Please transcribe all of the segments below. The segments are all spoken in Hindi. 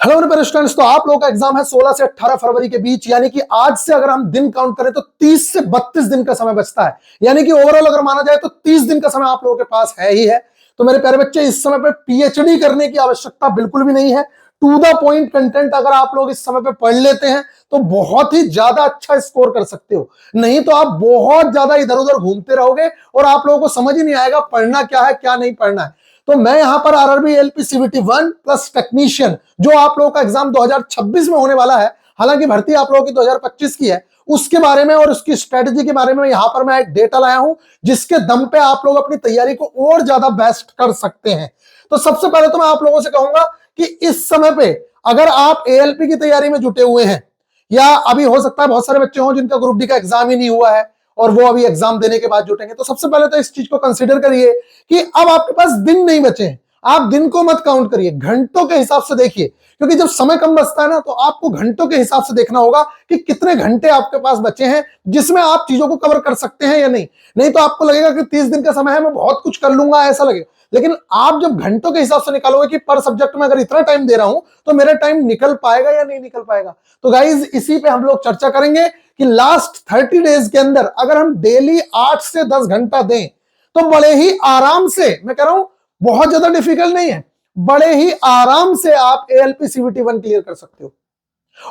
हेलो मेरे प्यारे स्टूडेंट्स, तो आप लोगों का एग्जाम है 16 से 18 फरवरी के बीच, यानी कि आज से अगर हम दिन काउंट करें तो 30 से 32 दिन का समय बचता है। यानी कि ओवरऑल अगर माना जाए तो 30 दिन का समय आप लोगों के पास है ही है। तो मेरे प्यारे बच्चे, इस समय पे पीएचडी करने की आवश्यकता बिल्कुल भी नहीं है। टू द पॉइंट कंटेंट अगर आप लोग इस समय पे पढ़ लेते हैं तो बहुत ही ज्यादा अच्छा स्कोर कर सकते हो। नहीं तो आप बहुत ज्यादा इधर उधर घूमते रहोगे और आप लोगों को समझ ही नहीं आएगा पढ़ना क्या है क्या नहीं पढ़ना है। तो मैं यहां पर RRB LP CVT 1 plus technician जो आप लोगों का एग्जाम 2026 में होने वाला है, हालांकि भर्ती आप लोगों की 2025 की है, उसके बारे में और उसकी स्ट्रेटजी के बारे में यहां पर मैं एक डेटा लाया हूं जिसके दम पे आप लोग अपनी तैयारी को और ज्यादा बेस्ट कर सकते हैं। तो सबसे पहले तो मैं आप लोगों से कहूंगा कि इस समय पे अगर आप एएलपी की तैयारी में जुटे हुए हैं, या अभी हो सकता है बहुत सारे बच्चे हों जिनका ग्रुप डी का एग्जाम ही नहीं हुआ है और वो अभी एग्जाम देने के बाद जुटेंगे, तो सबसे पहले तो इस चीज को कंसीडर करिए कि अब आपके पास दिन नहीं बचे हैं। आप दिन को मत काउंट करिए, घंटों के हिसाब से देखिए, क्योंकि जब समय कम बचता है ना तो आपको घंटों के हिसाब से देखना होगा कि कितने घंटे आपके पास बचे हैं जिसमें आप चीजों को कवर कर सकते हैं या नहीं। नहीं तो आपको लगेगा कि 30 दिन का समय है, मैं बहुत कुछ कर लूंगा, ऐसा लगेगा। लेकिन आप जब घंटों के हिसाब से निकालोगे कि पर सब्जेक्ट में अगर इतना टाइम दे रहा हूं तो मेरा टाइम निकल पाएगा या नहीं निकल पाएगा। तो गाइज इसी पे हम लोग चर्चा करेंगे कि लास्ट 30 डेज के अंदर अगर हम डेली 8 से 10 घंटा दें तो बड़े ही आराम से, मैं कह रहा हूं बहुत ज्यादा डिफिकल्ट नहीं है, बड़े ही आराम से आप एएलपी सीवीटी 1 क्लियर कर सकते हो।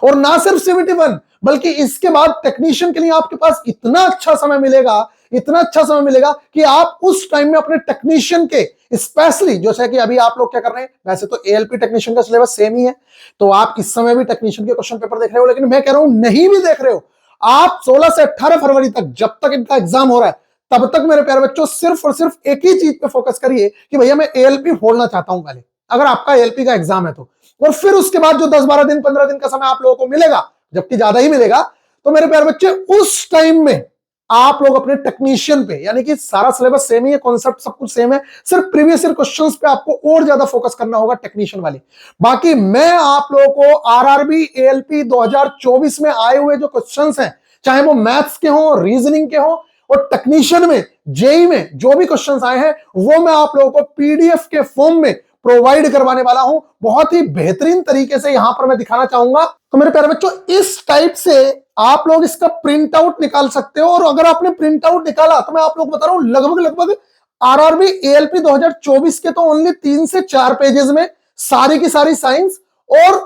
और ना सिर्फ सीवीटी 1 बल्कि इसके बाद टेक्नीशियन के लिए आपके पास इतना अच्छा समय मिलेगा, इतना अच्छा समय मिलेगा कि आप उस टाइम में अपने टेक्नीशियन के, स्पेशली जैसे कि अभी आप लोग क्या कर रहे हैं, वैसे तो एएलपी टेक्नीशियन का सिलेबस सेम ही है, तो आप इस समय भी टेक्नीशियन के क्वेश्चन पेपर देख रहे हो, लेकिन मैं कह रहा हूं नहीं भी देख रहे हो, आप 16 से 18 फरवरी तक जब तक इनका एग्जाम हो रहा है तब तक मेरे प्यारे बच्चों सिर्फ और सिर्फ एक ही चीज पे फोकस करिए कि भैया मैं एएलपी फोड़ना चाहता हूं पहले, अगर आपका एएलपी का एग्जाम है तो। और फिर उसके बाद जो 10-12 दिन 15 दिन का समय आप लोगों को मिलेगा, जबकि ज्यादा ही मिलेगा, तो मेरे प्यारे बच्चे उस टाइम में आप लोग अपने टेक्नीशियन पे, यानी कि सारा सिलेबस सेम ही है, कॉन्सेप्ट सब कुछ सेम है, सिर्फ प्रीवियस ईयर क्वेश्चंस पे आपको और ज्यादा फोकस करना होगा टेक्नीशियन वाले। बाकी मैं आप लोगों को आरआरबी एएलपी 2024 में आए हुए जो क्वेश्चंस हैं, चाहे वो मैथ्स के हो, रीजनिंग के हो, और टेक्नीशियन में जेई में जो भी क्वेश्चंस आए हैं वो मैं आप लोगों को पीडीएफ के फॉर्म में प्रोवाइड करवाने वाला हूं, बहुत ही बेहतरीन तरीके से यहां पर मैं दिखाना चाहूंगा। तो मेरे प्यारे बच्चों, इस टाइप से आप लोग इसका प्रिंट आउट निकाल सकते हो, और अगर आपने प्रिंट आउट निकाला तो मैं आप लोग बता रहा हूं लगभग आरआरबी एएलपी 2024 के तो ओनली 3 से 4 पेजेस में सारी की सारी साइंस, और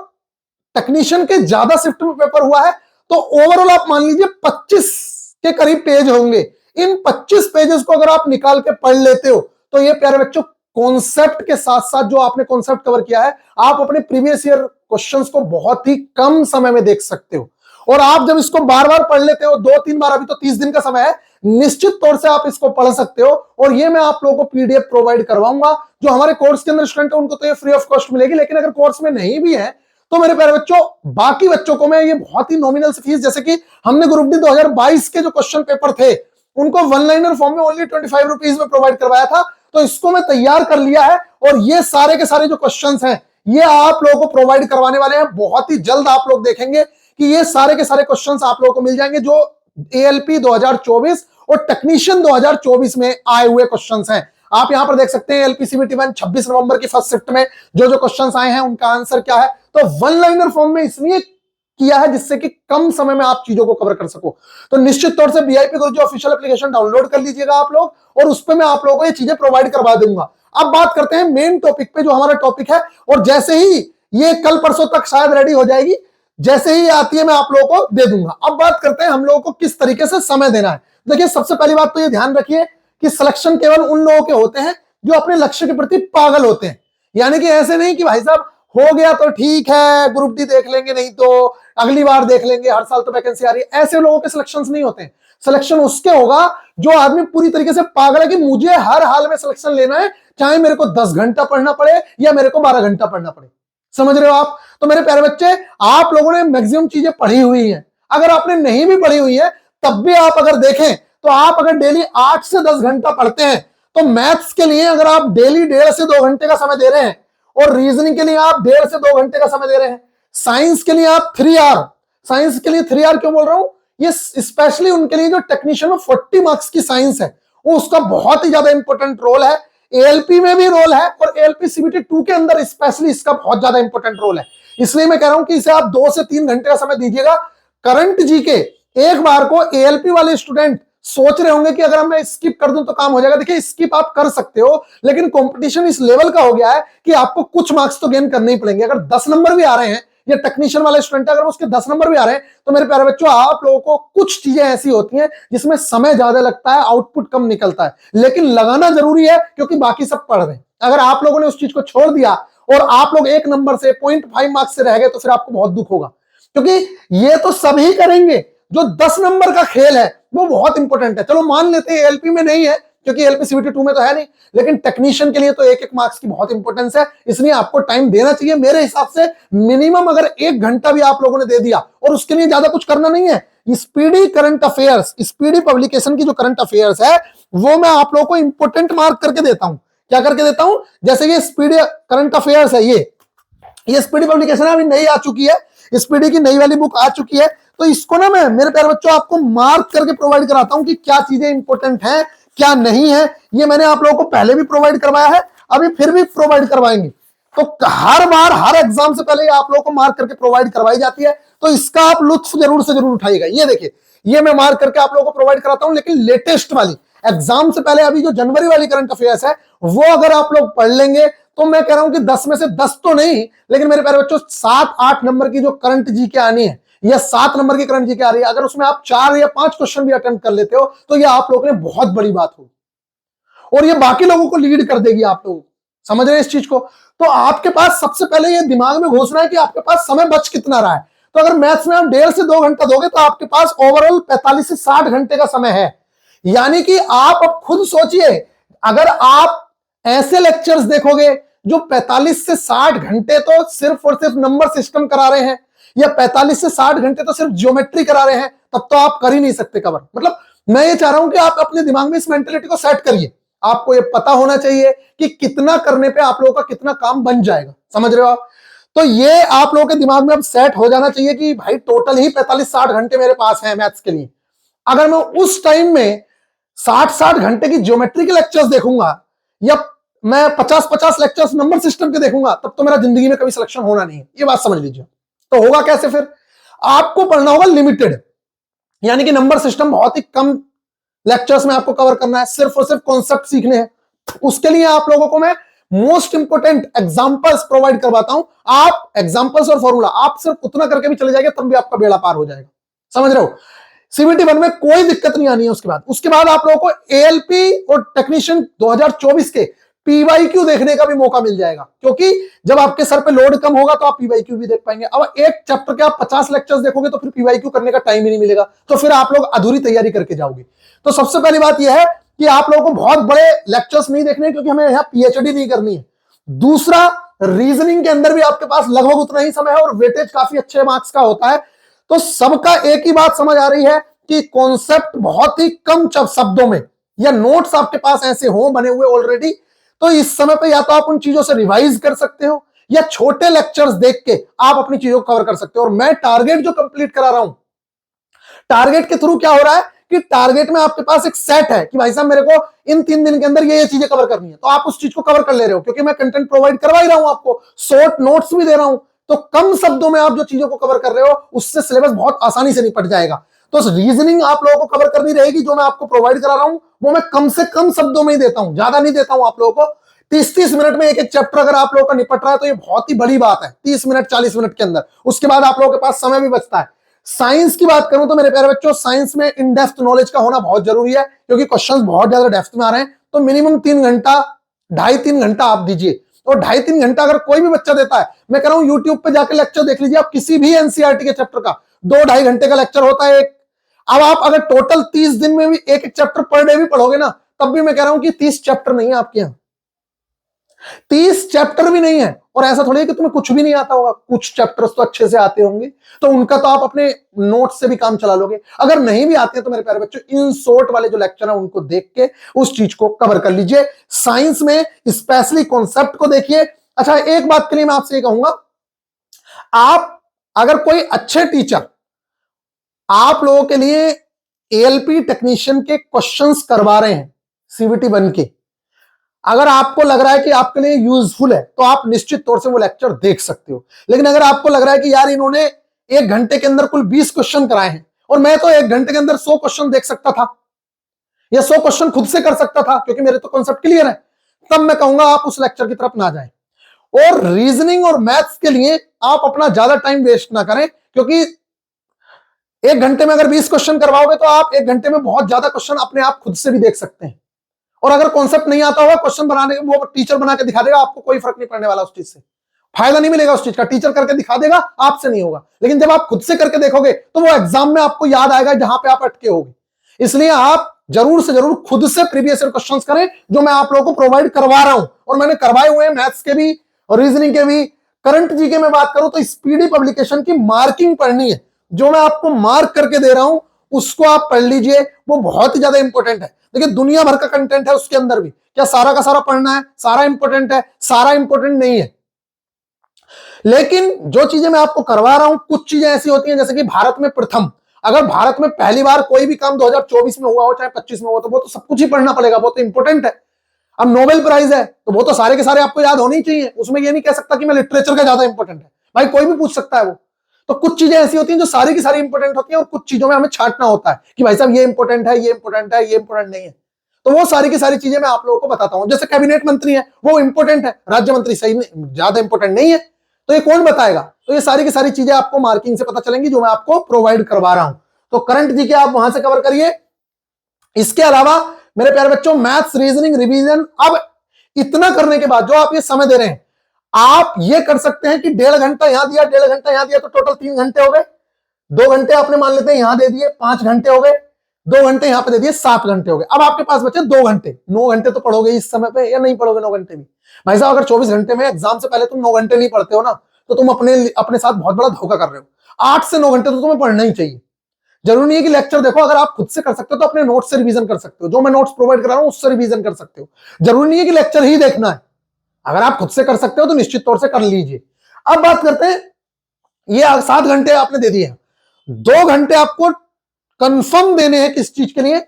टेक्नीशियन के ज्यादा शिफ्ट में पेपर हुआ है, तो ओवरऑल आप मान लीजिए 25 के करीब पेज होंगे। इन 25 पेजेस को अगर आप निकाल के पढ़ लेते हो तो ये प्यारे बच्चों कॉन्सेप्ट के साथ साथ जो आपने कॉन्सेप्ट कवर किया है, आप अपने प्रीवियस ईयर क्वेश्चंस को बहुत ही कम समय में देख सकते हो। और आप जब इसको बार बार पढ़ लेते हो, 2-3 बार, अभी तो 30 दिन का समय है, निश्चित तौर से आप इसको पढ़ सकते हो। और ये मैं आप लोगों को पीडीएफ प्रोवाइड करवाऊंगा। जो हमारे कोर्स के अंदर स्टूडेंट है उनको तो ये फ्री ऑफ कॉस्ट मिलेगी, लेकिन अगर कोर्स में नहीं भी है तो मेरे प्यारे बच्चों बाकी बच्चों को मैं ये बहुत ही नॉमिनल फीस, जैसे कि हमने ग्रुप डी 2022 के जो क्वेश्चन पेपर थे उनको वन लाइनर फॉर्म में ओनली 25 रुपीज में प्रोवाइड करवाया था, तो इसको मैं तैयार कर लिया है। और ये सारे के सारे जो क्वेश्चंस हैं ये आप लोगों को प्रोवाइड करवाने वाले हैं बहुत ही जल्द। आप लोग देखेंगे कि ये सारे के सारे क्वेश्चंस आप लोगों को मिल जाएंगे जो एएलपी 2024 और टेक्नीशियन 2024 में आए हुए क्वेश्चंस हैं। आप यहां पर देख सकते हैं एलपी सीवीटी 1 26 नवंबर की फर्स्ट शिफ्ट में जो जो क्वेश्चंस आए हैं उनका आंसर क्या है। तो वन लाइनर फॉर्म में इसलिए किया है जिससे कि कम समय में आप चीजों को कवर कर सको। तो निश्चित तौर से वीआईपी गुरुजी ऑफिशियल एप्लीकेशन डाउनलोड कर लीजिएगा आप लोग, और उस पर मैं आप लोगों को ये चीजें प्रोवाइड करवा दूंगा। अब बात करते हैं मेन टॉपिक पे, जो हमारा टॉपिक है, और जैसे ही ये कल परसों तक शायद रेडी हो जाएगी, जैसे ही आती है मैं आप लोगों को दे दूंगा। अब बात करते हैं हम लोगों को किस तरीके से समय देना है। देखिए, सबसे पहली बात तो ये ध्यान रखिए कि सिलेक्शन केवल उन लोगों के होते हैं जो अपने लक्ष्य के प्रति पागल होते हैं। यानी कि ऐसे नहीं कि भाई साहब हो गया तो ठीक है, ग्रुप डी देख लेंगे, नहीं तो अगली बार देख लेंगे, हर साल तो वैकेंसी आ रही है, ऐसे लोगों के सिलेक्शंस नहीं होते हैं। सिलेक्शन उसके होगा जो आदमी पूरी तरीके से पागल है कि मुझे हर हाल में सिलेक्शन लेना है, चाहे मेरे को 10 घंटा पढ़ना पड़े या मेरे को 12 घंटा पढ़ना पड़े। समझ रहे हो आप? तो मेरे प्यारे बच्चे, आप लोगों ने मैक्सिमम चीजें पढ़ी हुई हैं। अगर आपने नहीं भी पढ़ी हुई है तब भी आप अगर देखें तो आप अगर डेली 8 से 10 घंटा पढ़ते हैं तो मैथ्स के लिए अगर आप डेली 1.5 से 2 घंटे का समय दे रहे हैं, और रीजनिंग के लिए आप 1.5 से 2 घंटे का समय दे रहे हैं, साइंस के लिए आप 3 आवर, साइंस के लिए 3 आवर क्यों बोल रहा हूं, ये स्पेशली उनके लिए जो टेक्नीशियन में 40 मार्क्स की साइंस है वो उसका बहुत ही ज्यादा इंपॉर्टेंट रोल है। एएलपी में भी रोल है और एएलपी सीबीटी 2 के अंदर स्पेशली इसका बहुत ज्यादा इंपॉर्टेंट रोल है। इसलिए मैं कह रहा हूं कि इसे आप 2 से 3 घंटे का समय दीजिएगा। करंट जीके एक बार को एएलपी वाले स्टूडेंट सोच रहे होंगे कि अगर मैं स्किप कर दूं तो काम हो जाएगा। देखिए स्किप आप कर सकते हो, लेकिन कंपटीशन इस लेवल का हो गया है कि आपको कुछ मार्क्स तो गेन करने ही पड़ेंगे। अगर 10 नंबर भी आ रहे हैं, ये टेक्नीशियन वाले स्टूडेंट अगर उसके 10 नंबर भी आ रहे हैं, तो मेरे प्यारे बच्चों आप लोगों को कुछ चीजें ऐसी होती हैं जिसमें समय ज्यादा लगता है, आउटपुट कम निकलता है, लेकिन लगाना जरूरी है क्योंकि बाकी सब पढ़ रहे हैं। अगर आप लोगों ने उस चीज को छोड़ दिया और आप लोग 1 नंबर से 0.5 मार्क्स से रह गए, तो फिर आपको बहुत दुख होगा, क्योंकि ये तो सभी करेंगे। जो 10 नंबर का खेल है वो बहुत इंपॉर्टेंट है। चलो मान लेते हैं एलपी में नहीं है, क्योंकि एलपी सीबीटी 2 में तो है नहीं, लेकिन टेक्नीशियन के लिए तो 1-1 मार्क्स की बहुत इंपॉर्टेंस है, इसलिए आपको टाइम देना चाहिए। मेरे हिसाब से मिनिमम अगर 1 घंटा भी आप लोगों ने दे दिया, और उसके लिए ज्यादा कुछ करना नहीं है, speedy current affairs, speedy publication की जो करंट अफेयर्स है वो मैं आप लोगों को इंपॉर्टेंट मार्क करके देता हूं। क्या करके देता हूं? जैसे ये स्पीडी करंट अफेयर्स है, ये स्पीडी पब्लिकेशन अभी नई आ चुकी है, स्पीडी की नई वाली बुक आ चुकी है, तो इसको ना मैं मेरे प्यारे बच्चों आपको मार्क करके प्रोवाइड कराता हूं कि क्या चीजें इंपॉर्टेंट हैं क्या नहीं है। ये मैंने आप लोगों को पहले भी प्रोवाइड करवाया है, अभी फिर भी प्रोवाइड करवाएंगे। तो हर बार हर एग्जाम से पहले आप लोगों को मार्क करके प्रोवाइड करवाई जाती है, तो इसका आप लुत्फ जरूर से जरूर उठाइएगा। ये देखिए, ये मैं मार्क करके आप लोगों को प्रोवाइड कराता हूं, लेकिन लेटेस्ट वाली एग्जाम से पहले अभी जो जनवरी वाली करंट अफेयर्स है वो अगर आप लोग पढ़ लेंगे, तो मैं कह रहा हूं कि 10 में से 10 तो नहीं, लेकिन मेरे प्यारे बच्चों 7-8 नंबर की जो करंट जीके आनी है, या 7 नंबर की करंट जीके आ रही है, अगर उसमें आप 4 या 5 क्वेश्चन भी अटेम्प्ट कर लेते हो, तो ये आप लोगों ने बहुत बड़ी बात होगी, और ये बाकी लोगों को लीड कर देगी। आप लोग समझ रहे हैं इस चीज को? तो आपके पास सबसे पहले ये दिमाग में घोषणा है कि आपके पास समय बच कितना रहा है। तो अगर मैथ्स में आप 1.5 से 2 घंटा दोगे, तो आपके पास ओवरऑल 45 से 60 घंटे का समय है। यानी कि आप अब खुद सोचिए, अगर आप ऐसे लेक्चर्स देखोगे जो 45 से 60 घंटे तो सिर्फ और सिर्फ नंबर सिस्टम करा रहे हैं, या 45 से 60 घंटे तो सिर्फ ज्योमेट्री करा रहे हैं, तब तो आप कर ही नहीं सकते कवर। मतलब मैं ये चाह रहा हूं कि आप अपने दिमाग में इस मेंटेलिटी को सेट करिए। आपको ये पता होना चाहिए कि कितना करने पे आप लोगों का कितना काम बन जाएगा। समझ रहे हो आप? तो ये आप लोगों के दिमाग में अब सेट हो जाना चाहिए कि भाई टोटल ही 45-60 घंटे मेरे पास है मैथ्स के लिए। अगर मैं उस टाइम में 60-60 घंटे की ज्योमेट्री के लेक्चर्स देखूंगा, या मैं 50-50 लेक्चर्स नंबर सिस्टम के देखूंगा, तब तो मेरा जिंदगी में कभी सिलेक्शन होना नहीं है। ये बात समझ लीजिए। तो होगा कैसे फिर? आपको पढ़ना होगा लिमिटेड, यानी कि नंबर सिस्टम बहुत ही कम लेक्चर्स में आपको कवर करना है, सिर्फ और सिर्फ कॉन्सेप्ट सीखने हैं। उसके लिए आप लोगों को मैं मोस्ट इंपोर्टेंट एग्जांपल्स प्रोवाइड करवाता हूं। आप एग्जांपल्स और फॉर्मूला आप सिर्फ उतना करके भी चले जाएंगे, तब भी आपका बेड़ा पार हो जाएगा। समझ रहे हो? सीबीटी 1 में कोई दिक्कत नहीं आनी है। उसके बाद आप लोगों को एएलपी और टेक्नीशियन 2024 के पीवाईक्यू देखने का भी मौका मिल जाएगा, क्योंकि जब आपके सर पे लोड कम होगा तो आप पीवाईक्यू भी देख पाएंगे। अब एक चैप्टर के आप 50 लेक्चर्स देखोगे तो फिर पीवाईक्यू करने का टाइम ही नहीं मिलेगा, तो फिर आप लोग अधूरी तैयारी करके जाओगे। तो सबसे पहली बात यह है कि आप लोगों को बहुत बड़े लेक्चर्स नहीं देखने, क्योंकि हमें यहां पीएचडी नहीं करनी है। दूसरा, रीजनिंग के अंदर भी आपके पास लगभग उतना ही समय है और वेटेज काफी अच्छे मार्क्स का होता है। तो सबका एक ही बात समझ आ रही है कि कॉन्सेप्ट बहुत ही कम शब्दों में, या नोट्स आपके पास ऐसे हो बने हुए ऑलरेडी, तो इस समय पे या तो आप उन चीजों से रिवाइज कर सकते हो, या छोटे लेक्चर्स देख के आप अपनी चीजों को कवर कर सकते हो। और मैं टारगेट जो कंप्लीट करा रहा हूं, टारगेट के थ्रू क्या हो रहा है कि टारगेट में आपके पास एक सेट है कि भाई साहब मेरे को इन 3 दिन के अंदर ये चीजें कवर करनी है, तो आप उस चीज को कवर कर ले रहे हो, क्योंकि मैं कंटेंट प्रोवाइड करवा ही रहा हूं आपको, शॉर्ट नोट्स भी दे रहा हूं। तो कम शब्दों में आप जो चीजों को कवर कर रहे हो, उससे सिलेबस बहुत आसानी से निपट जाएगा। तो रीजनिंग आप लोगों को कवर करनी रहेगी, जो मैं आपको प्रोवाइड करा रहा हूं वो मैं कम से कम शब्दों में ही देता हूं, ज्यादा नहीं देता हूं आप लोगों को। 30-30 मिनट में एक चैप्टर अगर आप लोगों का निपट रहा है, तो ये बहुत ही बड़ी बात है, 30 मिनट 40 मिनट के अंदर। उसके बाद आप लोगों के पास समय भी बचता है। साइंस की बात करूं तो मेरे प्यारे बच्चों, साइंस में इन डेप्थ नॉलेज का होना बहुत जरूरी है, क्योंकि क्वेश्चंस बहुत ज्यादा डेप्थ में आ रहे हैं। तो मिनिमम 3 घंटा, 2.5-3 घंटा आप दीजिए। और 2.5-3 घंटा अगर कोई भी बच्चा देता है, मैं कह रहा हूं यूट्यूब पे जाकर लेक्चर देख लीजिए आप, किसी भी एनसीईआरटी के चैप्टर का 2-2.5 घंटे का लेक्चर होता है एक। अब आप अगर टोटल 30 दिन में भी एक चैप्टर पर डे भी पढ़ोगे ना, तब भी मैं कह रहा हूं कि 30 चैप्टर नहीं है आपके यहां, 30 चैप्टर भी नहीं है। और ऐसा थोड़ी है कि तुम्हें कुछ भी नहीं आता होगा, कुछ चैप्टर्स तो अच्छे से आते होंगे, तो उनका तो आप अपने नोट्स से भी काम चला लोगे। अगर नहीं भी आते हैं तो मेरे प्यारे बच्चों, इन शॉर्ट वाले जो लेक्चर है उनको देख के उस चीज को कवर कर लीजिए। साइंस में स्पेशली कॉन्सेप्ट को देखिए। अच्छा, एक बात के लिए मैं आपसे ये कहूंगा, आप अगर कोई अच्छे टीचर आप लोगों के लिए एएलपी टेक्नीशियन के क्वेश्चंस करवा रहे हैं सीबीटी 1 के, अगर आपको लग रहा है कि आपके लिए यूजफुल है तो आप निश्चित तौर से वो लेक्चर देख सकते हो। लेकिन अगर आपको लग रहा है कि यार इन्होंने 1 घंटे के अंदर कुल 20 क्वेश्चन कराए हैं और मैं तो 1 घंटे के अंदर 100 क्वेश्चन देख सकता था या 100 क्वेश्चन खुद से कर सकता था क्योंकि मेरे तो कॉन्सेप्ट क्लियर है, तब मैं कहूंगा आप उस लेक्चर की तरफ ना जाएं। और रीजनिंग और मैथ्स के लिए आप अपना ज्यादा टाइम वेस्ट ना करें, क्योंकि 1 घंटे में अगर 20 क्वेश्चन करवाओगे तो आप 1 घंटे में बहुत ज्यादा क्वेश्चन अपने आप खुद से भी देख सकते हैं। और अगर कॉन्सेप्ट नहीं आता होगा, क्वेश्चन बनाने वो टीचर बना के दिखा देगा, आपको कोई फर्क नहीं पड़ने वाला उस चीज से, फायदा नहीं मिलेगा उस चीज का। टीचर करके दिखा देगा, आपसे नहीं होगा। लेकिन जब आप खुद से करके देखोगे तो वो एग्जाम में आपको याद आएगा जहां पे आप अटके होगे। इसलिए आप जरूर से जरूर खुद से प्रीवियस ईयर क्वेश्चंस करें, जो मैं आप लोगों को प्रोवाइड करवा रहा हूं और मैंने करवाए हुए हैं, मैथ्स के भी और रीजनिंग के भी। करंट जीके में बात करूं तो स्पीडी पब्लिकेशन की मार्किंग पढ़नी है, जो मैं आपको मार्क करके दे रहा हूं उसको आप पढ़ लीजिए, वो बहुत ही ज्यादा इंपॉर्टेंट है। देखिए दुनिया भर का कंटेंट है उसके अंदर भी, क्या सारा का सारा पढ़ना है, सारा इंपॉर्टेंट है? सारा इंपॉर्टेंट नहीं है। लेकिन जो चीजें मैं आपको करवा रहा हूं, कुछ चीजें ऐसी होती हैं जैसे कि भारत में प्रथम, अगर भारत में पहली बार कोई भी काम 2024 में हुआ हो चाहे 25 में हुआ, तो वो तो सब कुछ ही पढ़ना पड़ेगा, वो तो इंपॉर्टेंट है। अब नोबेल प्राइज है तो वो तो सारे के सारे आपको याद होने ही चाहिए, उसमें ये नहीं कह सकता कि मैं लिटरेचर का ज्यादा इंपॉर्टेंट है, भाई कोई भी पूछ सकता है वो। तो कुछ चीजें ऐसी होती हैं जो सारी की सारी इंपॉर्टेंट होती हैं और कुछ चीजों में हमें छांटना होता है कि भाई साहब ये इंपॉर्टेंट है, ये इंपॉर्टेंट है, ये इंपॉर्टेंट नहीं है। तो वो सारी की सारी चीजें मैं आप लोगों को बताता हूं। जैसे कैबिनेट मंत्री है वो इंपॉर्टेंट है, राज्य मंत्री सही ज्यादा इंपॉर्टेंट नहीं है, तो ये कौन बताएगा? तो ये सारी की सारी चीजें आपको मार्किंग से पता चलेंगी जो मैं आपको प्रोवाइड करवा रहा हूं। तो करंट जीके आप वहां से कवर करिए। इसके अलावा मेरे प्यारे बच्चों, मैथ्स रीजनिंग रिवीजन, अब इतना करने के बाद जो आप ये समय दे रहे हैं, आप ये कर सकते हैं कि 1.5 घंटा यहां दिया, 1.5 घंटा यहां दिया, तो टोटल 3 घंटे हो गए। 2 घंटे आपने मान लेते हैं यहां दे दिए, 5 घंटे हो गए। 2 घंटे यहां पे दे दिए, 7 घंटे हो गए। अब आपके पास बचे 2 घंटे। 9 घंटे तो पढ़ोगे इस समय पे या नहीं पढ़ोगे 9 घंटे भी? भाई साहब अगर 24 घंटे में एग्जाम से पहले तुम 9 घंटे नहीं पढ़ते हो ना, तो तुम अपने साथ बहुत बड़ा धोखा कर रहे हो। 8 से 9 घंटे तो तुम्हें पढ़ना ही चाहिए। जरूरी नहीं है कि लेक्चर देखो, अगर आप खुद से कर सकते हो तो अपने नोट्स से रिवीजन कर सकते हो, जो मैं नोट्स प्रोवाइड कर रहा हूं उससे रिवीजन कर सकते हो। जरूरी नहीं है कि लेक्चर ही देखना है, अगर आप खुद से कर सकते हो तो निश्चित तौर से कर लीजिए। अब बात करते हैं, ये 7 घंटे आपने दे दिए, 2 घंटे आपको कंफर्म देने हैं। किस चीज के लिए?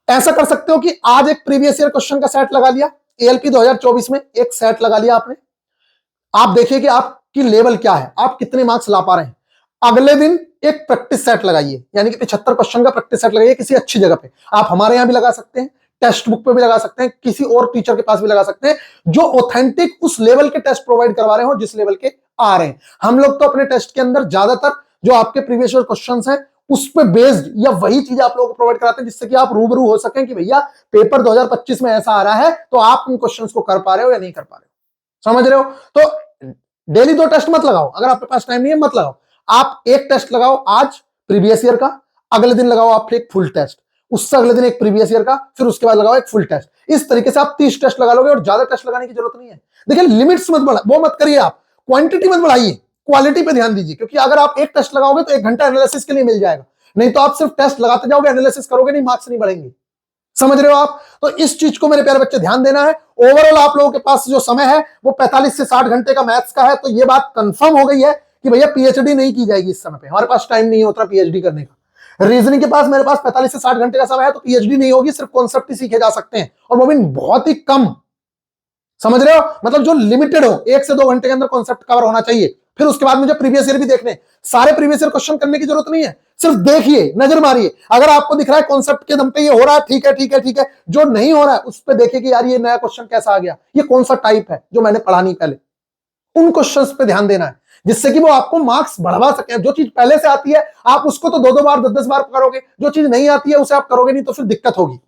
ऐसा कर सकते हो कि आज एक प्रीवियस ईयर क्वेश्चन का सेट लगा लिया, एएलपी 2024 में एक सेट लगा लिया आपने। आप देखिए कि आपकी लेवल क्या है, आप कितने मार्क्स ला पा रहे हैं। अगले दिन एक प्रैक्टिस सेट लगाइए, यानी कि 75 क्वेश्चन का प्रैक्टिस सेट लगाइए किसी अच्छी जगह पे। आप हमारे यहां भी लगा सकते हैं, टेक्स्ट बुक पे भी लगा सकते हैं, किसी और टीचर के पास भी लगा सकते हैं जो ऑथेंटिक उस लेवल के टेस्ट प्रोवाइड करवा रहे हो जिस लेवल के आ रहे हैं। हम लोग तो अपने टेस्ट के अंदर ज्यादातर जो आपके प्रीवियस ईयर क्वेश्चंस हैं उस पर बेस्ड या वही चीज आप लोगों को प्रोवाइड कराते हैं जिससे कि आप रूबरू हो सकें कि भैया पेपर 2025 में ऐसा आ रहा है तो आप उन क्वेश्चंस को कर पा रहे हो या नहीं कर पा रहे हो। समझ रहे हो? तो डेली 2 टेस्ट मत लगाओ, अगर आपके पास टाइम नहीं है मत लगाओ। आप एक टेस्ट लगाओ आज प्रीवियस ईयर का, अगले दिन लगाओ आप एक फुल टेस्ट, उससे अगले दिन एक प्रीवियस ईयर का, फिर उसके बाद लगाओ एक फुल टेस्ट। इस तरीके से आप 30 टेस्ट लगा लोगे और ज्यादा टेस्ट लगाने की जरूरत नहीं है। देखिए लिमिट्स मत बढ़ा, वो मत करिए, आप क्वांटिटी मत बढ़ाइए, क्वालिटी पे ध्यान दीजिए। क्योंकि अगर आप एक टेस्ट लगाओगे तो 1 घंटा एनालिसिस के लिए मिल जाएगा, नहीं तो आप सिर्फ टेस्ट लगाते जाओगे, एनालिसिस करोगे नहीं, मार्क्स नहीं बढ़ेंगे। समझ रहे हो आप? तो इस चीज को मेरे प्यारे बच्चे ध्यान देना है। ओवरऑल आप लोगों के पास जो समय है वो 45 से 60 घंटे का मैथ्स का है। तो ये बात कंफर्म हो गई है कि भैया पीएचडी नहीं की जाएगी इस समय पे, हमारे पास टाइम नहीं होता पीएचडी करने का। रीजनिंग के पास मेरे पास 45 से 60 घंटे का समय है, तो पीएचडी नहीं होगी, सिर्फ कॉन्सेप्ट ही सीखे जा सकते हैं, और वो भी बहुत ही कम। समझ रहे हो? मतलब जो लिमिटेड हो, 1 से 2 घंटे के अंदर कॉन्सेप्ट कवर होना चाहिए। फिर उसके बाद मुझे प्रीवियस ईयर भी देखने, सारे प्रीवियस ईयर क्वेश्चन करने की जरूरत नहीं है, सिर्फ देखिए, नजर मारिए। अगर आपको दिख रहा है कॉन्सेप्ट के दम पे ये हो रहा है, ठीक है ठीक है ठीक है। जो नहीं हो रहा है उस पर देखिए कि यार ये नया क्वेश्चन कैसा आ गया, ये कौन सा टाइप है जो मैंने पढ़ा नहीं पहले। उन क्वेश्चंस पे ध्यान देना है जिससे कि वो आपको मार्क्स बढ़वा सके। जो चीज पहले से आती है आप उसको तो 2-2 बार 10-10 बार करोगे, जो चीज नहीं आती है उसे आप करोगे नहीं तो फिर दिक्कत होगी।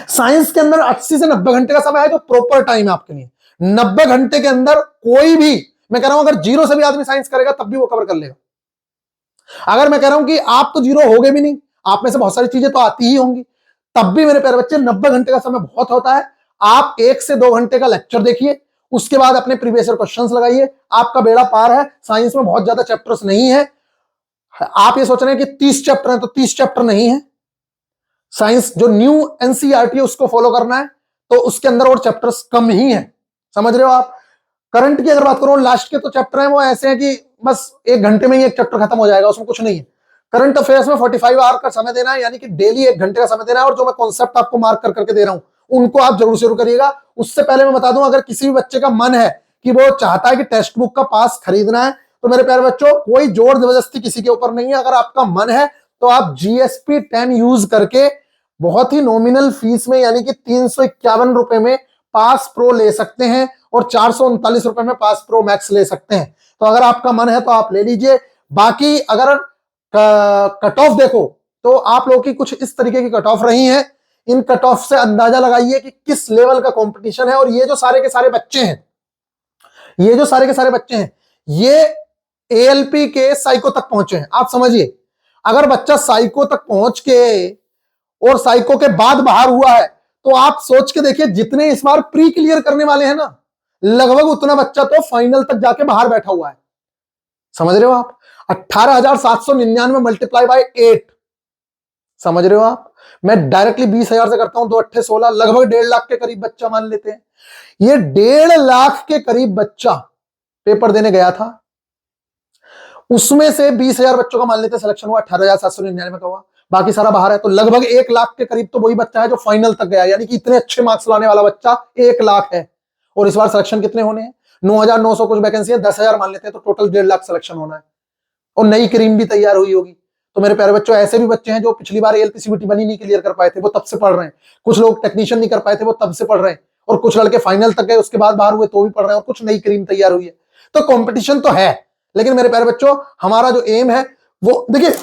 साइंस के अंदर 80 से 90 घंटे का समय है जो प्रॉपर टाइम है आपके लिए। 90 घंटे के अंदर कोई भी, मैं कह रहा हूं अगर 0 से भी आदमी साइंस करेगा तब भी वो कवर कर लेगा। अगर मैं कह रहा हूं कि आप तो 0 हो गए भी नहीं, आप में से बहुत सारी चीजें तो आती ही होंगी, तब भी मेरे प्यारे बच्चे 90 घंटे का समय बहुत होता है। आप 1 से 2 घंटे का लेक्चर देखिए, उसके बाद अपने प्रीवियस ईयर क्वेश्चंस लगाइए, आपका बेड़ा पार है। साइंस में बहुत ज्यादा चैप्टर्स नहीं है। आप ये सोच रहे हैं कि 30 चैप्टर है, तो 30 चैप्टर नहीं है। साइंस जो न्यू एनसीईआरटी है उसको फॉलो करना है, तो उसके अंदर और चैप्टर्स कम ही है। समझ रहे हो आप? करंट की अगर बात करो, लास्ट के तो चैप्टर हैं वो ऐसे हैं कि बस 1 घंटे में ही एक चैप्टर खत्म हो जाएगा, उसमें कुछ नहीं है। करंट अफेयर्स में 45 आवर का समय देना है, यानी कि डेली 1 घंटे का समय देना है, और जो मैं कॉन्सेप्ट आपको मार्क कर करके दे रहा हूं उनको आप जरूर शुरू करिएगा। उससे पहले मैं बता दूं, अगर किसी भी बच्चे का मन है कि वो चाहता है कि टेक्स्ट बुक का पास खरीदना है, तो मेरे प्यारे बच्चों कोई जोर जबरदस्ती किसी के ऊपर नहीं है। अगर आपका मन है तो आप GSP 10 यूज करके बहुत ही नॉमिनल फीस में, यानी कि 351 रुपए में पास प्रो ले सकते हैं और 439 रुपए में पास प्रो मैक्स ले सकते हैं। तो अगर आपका मन है तो आप ले लीजिए। बाकी अगर कट ऑफ देखो तो आप लोगों की कुछ इस तरीके की कट ऑफ रही है। इन कट ऑफ से अंदाजा लगाइए कि किस लेवल का कंपटीशन है। और ये जो सारे के सारे बच्चे हैं, ये ALP के साइको तक पहुंचे हैं। आप समझिए, अगर बच्चा साइको तक पहुंच के और साइको के बाद बाहर हुआ है, तो आप सोच के देखिए जितने इस बार प्री क्लियर करने वाले हैं ना, लगभग उतना बच्चा तो फाइनल तक जाके बाहर बैठा हुआ है। समझ रहे हो आप? 18,799 मल्टीप्लाई बाय 8, समझ रहे हो आप? मैं डायरेक्टली 20,000 से करता हूं, 2 8 16, लगभग 1.5 लाख के करीब बच्चा मान लेते हैं। ये 1.5 लाख के करीब बच्चा पेपर देने गया था, उसमें से 20,000 बच्चों का मान लेते सिलेक्शन हुआ, 18,799 का हुआ, बाकी सारा बाहर है। तो लगभग 1 लाख के करीब तो वही बच्चा है जो फाइनल तक गया, यानी कि इतने अच्छे मार्क्स लाने वाला बच्चा 1 लाख है। और इस बार सिलेक्शन कितने होने हैं? 9,900 कुछ वैकेंसी है, 10,000 मान लेते हैं, तो टोटल 1.5 लाख सिलेक्शन होना है। और नई क्रीम भी तैयार हुई होगी। तो मेरे प्यारे बच्चों, ऐसे भी बच्चे हैं जो पिछली बार ALP CBT बनी नहीं क्लियर कर पाए थे, वो तब से पढ़ रहे हैं। कुछ लोग टेक्नीशियन नहीं कर पाए थे, वो तब से पढ़ रहे हैं। और कुछ लड़के फाइनल तक गए, उसके बाद बाहर हुए तो भी पढ़ रहे हैं। और कुछ नई क्रीम तैयार हुई है। तो कंपटीशन तो है, लेकिन मेरे प्यारे बच्चों, हमारा जो एम है वो देखिए,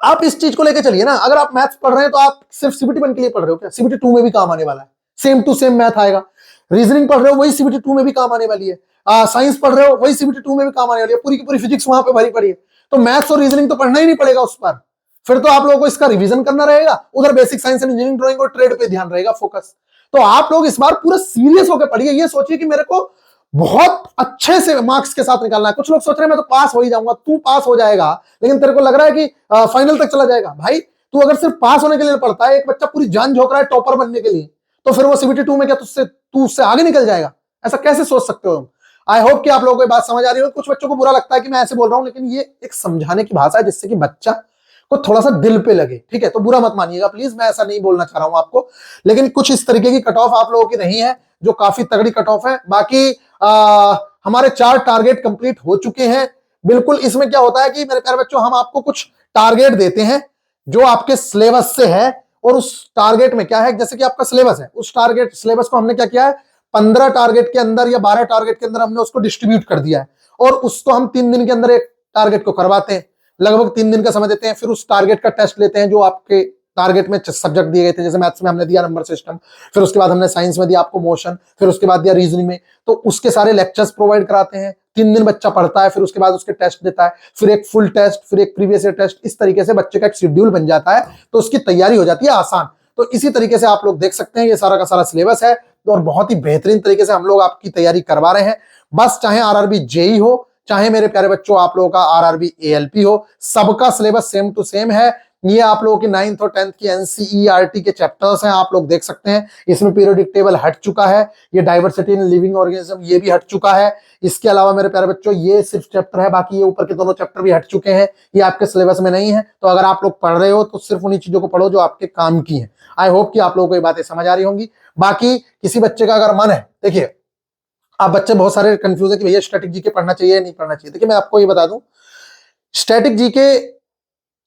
आप इस चीज को लेकर चलिए ना। अगर आप मैथ्स पढ़ रहे हैं तो आप सिर्फ CBT 1 के लिए पढ़ रहे हो क्या? CBT 2 में भी काम आने वाला है, सेम टू सेम मैथ आएगा। रीजनिंग पढ़ रहे हो, वही CBT 2 में भी काम आने वाली है। साइंस पढ़ रहे हो, वही CBT 2 में भी काम आने वाली है। पूरी की पूरी फिजिक्स वहां पे भरी पड़ी है। तो मैथ्स और रीजनिंग तो पढ़ना ही नहीं पड़ेगा उस पर। फिर तो आप लोगों को इसका रिवीजन करना रहेगा, उधर basic science and engineering, drawing और ट्रेड पे ध्यान रहेगा, फोकस। तो आप लोग इस बार पूरा सीरियस होकर पढ़िए। ये सोचिए कि मेरे को बहुत अच्छे से मार्क्स के साथ निकालना है। कुछ लोग सोच रहे हैं मैं तो पास हो ही जाऊंगा। तू पास हो जाएगा, लेकिन तेरे को लग रहा है कि फाइनल तक चला जाएगा। भाई तू अगर सिर्फ पास होने के लिए पढ़ता है, एक बच्चा पूरी जान झोंक रहा है टॉपर बनने के लिए, तो फिर वो CBT 2 में क्या तू उससे आगे निकल जाएगा? ऐसा कैसे सोच सकते हो? आई होप कि आप लोगों को बात समझ आ रही हो। कुछ बच्चों को बुरा लगता है कि मैं ऐसे बोल रहा हूं, लेकिन ये एक समझाने की भाषा है, जिससे कि बच्चा को थोड़ा सा दिल पे लगे। ठीक है, तो बुरा मत मानिएगा प्लीज, मैं ऐसा नहीं बोलना चाह रहा हूं आपको। लेकिन कुछ इस तरीके की कट ऑफ आप लोगों की रही है, जो काफी तगड़ी कट ऑफ है। बाकी हमारे 4 टारगेट कंप्लीट हो चुके हैं। बिल्कुल, इसमें क्या होता है कि मेरे प्यारे बच्चों, हम आपको कुछ टारगेट देते हैं जो आपके सिलेबस से है। और उस टारगेट में क्या है, जैसे कि आपका सिलेबस है, उस टारगेट सिलेबस को हमने क्या किया है, 15 टारगेट के अंदर या 12 टारगेट के अंदर हमने उसको डिस्ट्रीब्यूट कर दिया है। और उसको हम 3 दिन के अंदर एक टारगेट को करवाते हैं। लगभग 3 दिन का समय देते हैं। फिर उस टारगेट का टेस्ट लेते हैं जो आपके टारगेट में सब्जेक्ट दिए गए थे। जैसे मैथ्स में हमने दिया नंबर सिस्टम, फिर उसके बाद हमने साइंस में दिया आपको मोशन, फिर उसके बाद दिया रीजनिंग में। तो उसके सारे लेक्चर्स प्रोवाइड कराते हैं। 3 दिन बच्चा पढ़ता है, फिर उसके बाद उसके टेस्ट देता है, फिर एक फुल टेस्ट, फिर एक प्रीवियस ईयर टेस्ट। इस तरीके से बच्चे का एक शेड्यूल बन जाता है, तो उसकी तैयारी हो जाती है आसान। तो इसी तरीके से आप लोग देख सकते हैं, ये सारा का सारा सिलेबस है और बहुत ही बेहतरीन तरीके से हम लोग आपकी तैयारी करवा रहे हैं। बस चाहे RRB JEE हो, चाहे मेरे प्यारे बच्चों आप लोगों का RRB ALP हो, सबका सिलेबस सेम टू सेम है। ये आप लोगों की 9th और 10th की NCERT के चैप्टर्स हैं, आप लोग देख सकते हैं। इसमें पीरियोडिक टेबल हट चुका है, ये डाइवर्सिटी इन लिविंग ऑर्गेनिज्म ये भी हट चुका है। इसके अलावा मेरे प्यारे बच्चों ये सिर्फ चैप्टर है, बाकी ये ऊपर के दोनों चैप्टर भी हट चुके हैं। ये आपके सिलेबस में नहीं है। तो अगर आप लोग पढ़ रहे हो तो सिर्फ उन्हीं चीजों को पढ़ो जो आपके काम की है। आई होप कि आप लोगों को ये बातें समझ आ रही होंगी। बाकी किसी बच्चे का अगर मन है, देखिए आप बच्चे बहुत सारे कंफ्यूज है कि भैया स्टैटिक जीके पढ़ना चाहिए या नहीं पढ़ना चाहिए। देखिए मैं आपको ये बता दूं, स्टैटिक जीके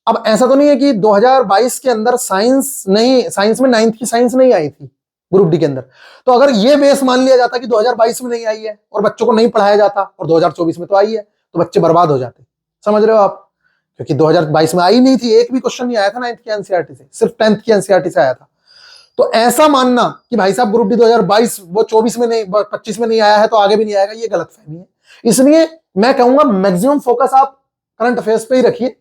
अब ऐसा तो नहीं है कि 2022 के अंदर साइंस में 9th की साइंस नहीं आई थी ग्रुप डी के अंदर। तो अगर ये बेस मान लिया जाता कि 2022 में नहीं आई है और बच्चों को नहीं पढ़ाया जाता और 2024 में तो आई है, तो बच्चे बर्बाद हो जाते। समझ रहे हो आप? क्योंकि 2022 में आई नहीं थी, एक भी क्वेश्चन नहीं आया था 9th की एनसीईआरटी से, सिर्फ 10th की एनसीईआरटी से आया था। तो ऐसा मानना कि भाई साहब ग्रुप डी 2022 वो 24 में नहीं 25 में नहीं आया है तो आगे भी नहीं आएगा, ये गलतफहमी है। इसलिए मैं कहूंगा मैक्सिमम फोकस आप करंट अफेयर्स पे ही रखिए,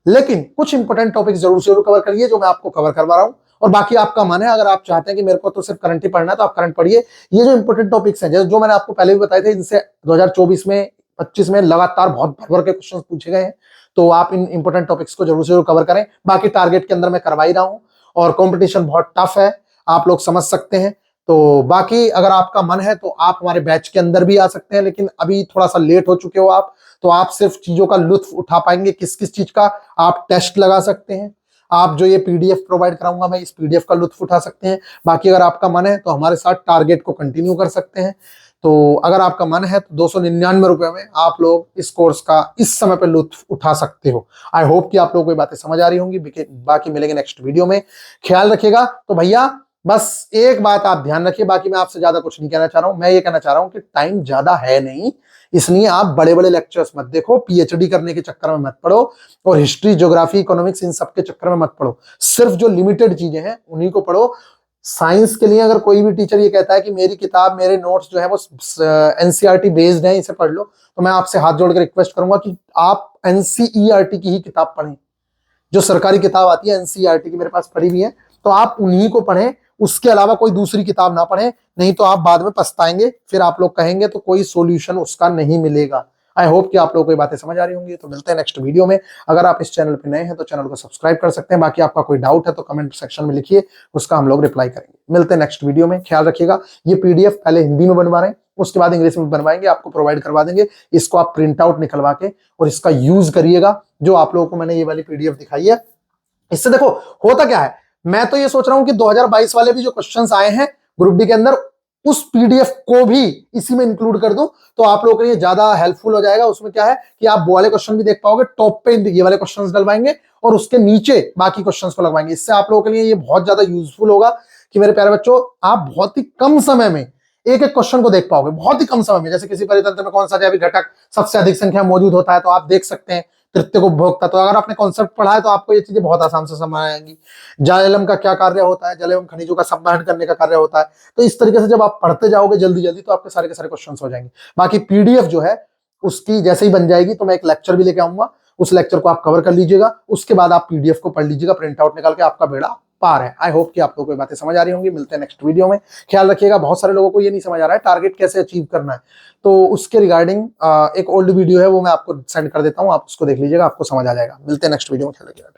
लेकिन कुछ इंपॉर्टेंट टॉपिक जरूर कवर करिए जो मैं आपको कवर करवा रहा हूं। और बाकी आपका मन है, अगर आप चाहते हैं कि मेरे को तो सिर्फ करंट ही पढ़ना है तो आप करंट पढ़िए। ये जो इंपॉर्टेंट टॉपिक्स हैं जो मैंने आपको पहले भी बताए थे, इनसे 2024 में 25 में लगातार बहुत भर के क्वेश्चन पूछे गए हैं। तो आप इन इंपॉर्टेंट टॉपिक्स को जरूर कवर करें। बाकी टारगेट के अंदर मैं करवा ही रहा हूं और कॉम्पिटिशन बहुत टफ है, आप लोग समझ सकते हैं। तो बाकी अगर आपका मन है तो आप हमारे बैच के अंदर भी आ सकते हैं, लेकिन अभी थोड़ा सा लेट हो चुके हो आप, तो आप सिर्फ चीजों का लुत्फ उठा पाएंगे। किस किस चीज का आप टेस्ट लगा सकते हैं, आप जो ये पीडीएफ प्रोवाइड कराऊंगा मैं, इस पीडीएफ का लुत्फ उठा सकते हैं। बाकी अगर आपका मन है तो हमारे साथ टारगेट को कंटिन्यू कर सकते हैं। तो अगर आपका मन है तो 299 रुपए में आप लोग इस कोर्स का इस समय पे लुत्फ उठा सकते हो। आई होप कि आप लोगों को ये बातें समझ आ रही होंगी। बाकी मिलेंगे नेक्स्ट वीडियो में, ख्याल रखिएगा। तो भैया बस एक बात आप ध्यान रखिए, बाकी मैं आपसे ज्यादा कुछ नहीं कहना चाह रहा हूं। मैं ये कहना चाह रहा हूं कि टाइम ज्यादा है नहीं, इसलिए आप बड़े बड़े लेक्चर्स मत देखो, पीएचडी करने के चक्कर में मत पड़ो, और हिस्ट्री, ज्योग्राफी, इकोनॉमिक्स इन सब के चक्कर में मत पड़ो। सिर्फ जो लिमिटेड चीजें हैं उन्हीं को पढ़ो। साइंस के लिए अगर कोई भी टीचर ये कहता है कि मेरी किताब, मेरे नोट्स जो है वो एनसीईआरटी बेस्ड है, इसे पढ़ लो, तो मैं आपसे हाथ जोड़ के रिक्वेस्ट करूंगा कि आप एनसीईआरटी की ही किताब पढ़ें। जो सरकारी किताब आती है एनसीईआरटी की, मेरे पास पढ़ी हुई है, तो आप उन्हीं को पढ़ें, उसके अलावा कोई दूसरी किताब ना पढ़ें, नहीं तो आप बाद में पछताएंगे, फिर आप लोग कहेंगे तो कोई सोल्यूशन उसका नहीं मिलेगा। आई होप कि आप लोगों को ये बातें समझ आ रही होंगी। तो मिलते हैं नेक्स्ट वीडियो में। अगर आप इस चैनल पे नए हैं तो चैनल को सब्सक्राइब कर सकते हैं। बाकी आपका कोई डाउट है तो कमेंट सेक्शन में लिखिए, उसका हम लोग रिप्लाई करेंगे। मिलते हैं नेक्स्ट वीडियो में, ख्याल रखिएगा। ये पीडीएफ पहले हिंदी में बनवा रहे हैं, उसके बाद इंग्लिश में बनवाएंगे, आपको प्रोवाइड करवा देंगे। इसको आप प्रिंट आउट निकलवा के और इसका यूज करिएगा। जो आप लोगों को मैंने ये वाली पीडीएफ दिखाई है, इससे देखो होता क्या है, मैं तो ये सोच रहा हूं कि 2022 वाले भी जो क्वेश्चंस आए हैं ग्रुप डी के अंदर, उस पीडीएफ को भी इसी में इंक्लूड कर दूं तो आप लोगों के लिए ज्यादा हेल्पफुल हो जाएगा। उसमें क्या है कि आप वो वाले क्वेश्चन भी देख पाओगे, टॉप पे ये वाले क्वेश्चंस डलवाएंगे और उसके नीचे बाकी क्वेश्चंस को लगवाएंगे। इससे आप लोगों के लिए ये बहुत ज्यादा यूजफुल होगा कि मेरे प्यारे बच्चों, आप बहुत ही कम समय में एक एक क्वेश्चन को देख पाओगे, बहुत ही कम समय में। जैसे किसी परितंत्र में कौन सा जैविक घटक सबसे अधिक संख्या मौजूद होता है, तो आप देख सकते हैं तृतीय उपभोक्ता। तो अगर आपने कॉन्सेप्ट पढ़ा है तो आपको ये चीजें बहुत आसान से समझ आएंगी। जाइलम का क्या कार्य होता है, जल एवं खनिजों का संवहन करने का कार्य होता है। तो इस तरीके से जब आप पढ़ते जाओगे जल्दी जल्दी, तो आपके सारे के सारे क्वेश्चन हो जाएंगे। बाकी पीडीएफ जो है उसकी जैसे ही बन जाएगी तो मैं एक लेक्चर भी लेके आऊंगा, उस लेक्चर को आप कवर कर लीजिएगा, उसके बाद आप पीडीएफ को पढ़ लीजिएगा, प्रिंट आउट निकाल के, आपका बेड़ा पार है। आई होप कि आप लोगों को ये बातें समझ आ रही होंगी। मिलते हैं नेक्स्ट वीडियो में, ख्याल रखिएगा। बहुत सारे लोगों को ये नहीं समझ आ रहा है टारगेट कैसे अचीव करना है, तो उसके रिगार्डिंग एक ओल्ड वीडियो है, वो मैं आपको सेंड कर देता हूं, आप उसको देख लीजिएगा, आपको समझ आ जाएगा। मिलते हैं नेक्स्ट वीडियो में, ख्याल रखिएगा।